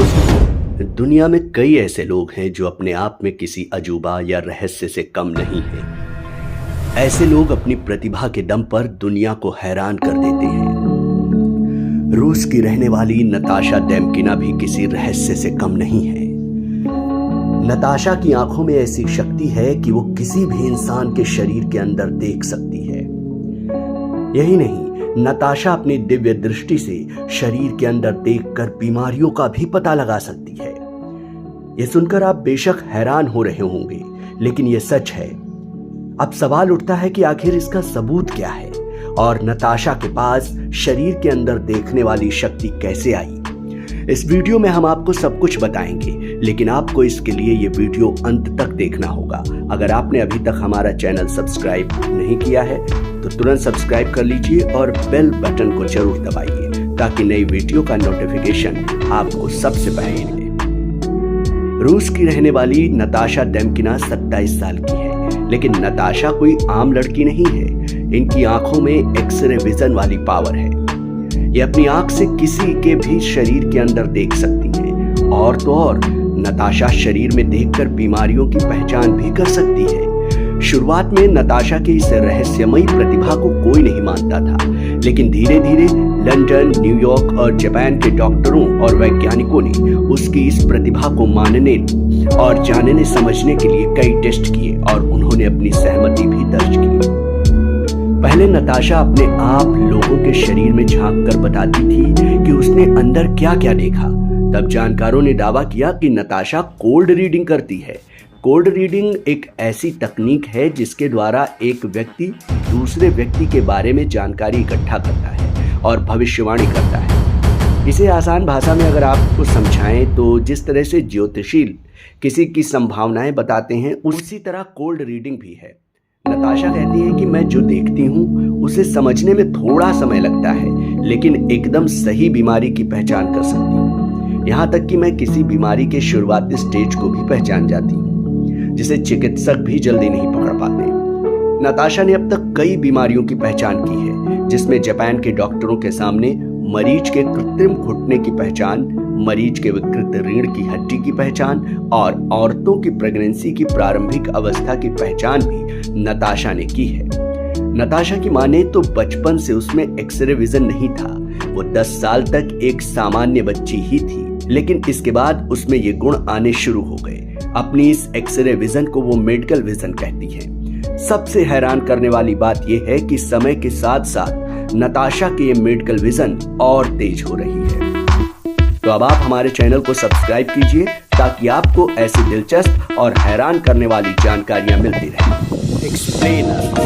दोस्तों, दुनिया में कई ऐसे लोग हैं जो अपने आप में किसी अजूबा या रहस्य से कम नहीं हैं। ऐसे लोग अपनी प्रतिभा के दम पर दुनिया को हैरान कर देते हैं। रूस की रहने वाली नताशा डेमकिना भी किसी रहस्य से कम नहीं है। नताशा की आंखों में ऐसी शक्ति है कि वो किसी भी इंसान के शरीर के अंदर देख सकती है। यही नहीं, नताशा अपनी दिव्य दृष्टि से शरीर के अंदर देखकर बीमारियों का भी पता लगा सकती है। यह सुनकर आप बेशक हैरान हो रहे होंगे, लेकिन यह सच है। अब सवाल उठता है कि आखिर इसका सबूत क्या है और नताशा के पास शरीर के अंदर देखने वाली शक्ति कैसे आई। इस वीडियो में हम आपको सब कुछ बताएंगे, लेकिन आपको इसके लिए ये वीडियो अंत तक देखना होगा। अगर आपने अभी तक हमारा चैनल सब्सक्राइब नहीं किया है तो तुरंत सब्सक्राइब कर लीजिए और बेल बटन को जरूर दबाइए ताकि नई वीडियो का नोटिफिकेशन आपको सबसे पहले मिले। रूस की रहने वाली नताशा डेमकिना 27 साल की है, लेकिन नताशा कोई आम लड़की नहीं है। इनकी आंखों में एक्सरे विजन वाली पावर है। ये अपनी आंख से किसी के भी शरीर के अंदर देख सकती हैं। और तो और नताशा शरीर में देखकर बीमारियों की पहचान भी कर सकती है। शुरुआत में नताशा की इस रहस्यमयी प्रतिभा को कोई नहीं मानता था, लेकिन धीरे धीरे लंदन, न्यूयॉर्क और जापान के डॉक्टरों और वैज्ञानिकों ने उसकी इस प्रतिभा को मानने और जानने समझने के लिए कई टेस्ट किए और उन्होंने अपनी सहमति भी दर्ज की। पहले नताशा अपने आप लोगों के शरीर में झांक कर बताती थी कि उसने अंदर क्या क्या देखा। तब जानकारों ने दावा किया कि नताशा कोल्ड रीडिंग करती है। कोल्ड रीडिंग एक ऐसी तकनीक है जिसके द्वारा एक व्यक्ति दूसरे व्यक्ति के बारे में जानकारी इकट्ठा करता है और भविष्यवाणी करता है। इसे आसान भाषा में अगर आपको समझाएं तो जिस तरह से ज्योतिषील किसी की संभावनाएं बताते हैं, उसी तरह कोल्ड रीडिंग भी है। नताशा कहती है कि मैं जो देखती हूँ उसे समझने में थोड़ा समय लगता है, लेकिन एकदम सही बीमारी की पहचान कर सकती हूँ। यहाँ तक कि मैं किसी बीमारी के शुरुआती स्टेज को भी पहचान जाती हूँ, जिसे चिकित्सक भी जल्दी नहीं पकड़ पाते। नताशा ने अब तक कई बीमारियों की पहचान की है, जिसमें जापान के डॉक्टरों के सामने मरीज के कृत्रिम घुटने की पहचान, मरीज के विकृत रीढ़ की हड्डी की पहचान और औरतों की प्रेगनेंसी की प्रारंभिक अवस्था की पहचान भी नताशा ने की है। नताशा की माने तो बचपन से उसमें एक्सरे विजन नहीं था। वो 10 साल तक एक सामान्य बच्ची ही थी, लेकिन इसके बाद उसमें ये गुण आने शुरू हो गए। अपनी इस एक्सरे विजन को वो मेडिकल विजन कहती है। सबसे हैरान करने वाली बात यह है कि समय के साथ साथ नताशा के ये मेडिकल विजन और तेज हो रही है। तो अब आप हमारे चैनल को सब्सक्राइब कीजिए ताकि आपको ऐसी दिलचस्प और हैरान करने वाली जानकारियां मिलती रहें। एक्सप्लेनर।